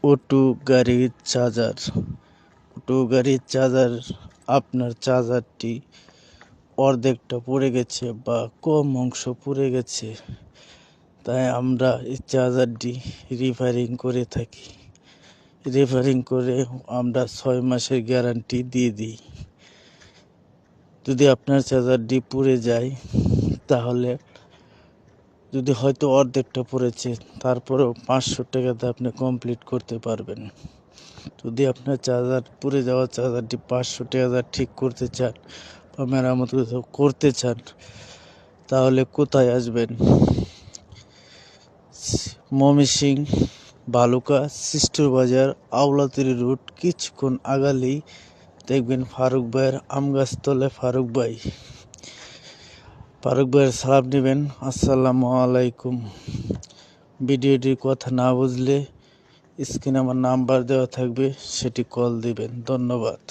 Auto গাড়ির charger. Auto গাড়ির charger, আপনার চার্জারটি অর্ধেকটা পড়ে গেছে বা কম অংশ পড়ে গেছে, তাই আমরা এই চার্জারটি রিপেয়ারিং করে থাকি। রিপেয়ারিং করে আমরা 6 মাসের গ্যারান্টি দিয়ে দিই। যদি আপনার চার্জারটি পুড়ে যায়, তাহলে যদি হয়তো অর্ধেকটা পড়েছে, তারপরেও 500 টাকাতে আপনি কমপ্লিট করতে পারবেন। যদি আপনার চার্জার পুড়ে যাওয়া চার্জারটি 500 টাকা ঠিক করতে চান বা মেরামত করতে চান, তাহলে কোথায় আসবেন? ময়মনসিংহ ভালুকা সিস্টার বাজার আওলাতলী রোড। কিছুক্ষণ আগালেই দেখবেন ফারুক ভাইয়ের আম গাছতলায় ফারুক ভাইয়ের সালাম নেবেন। আসসালামু আলাইকুম। ভিডিওটির কথা না বুঝলে স্ক্রিনে আমার নাম্বার দেওয়া থাকবে, সেটি কল দিবেন। ধন্যবাদ।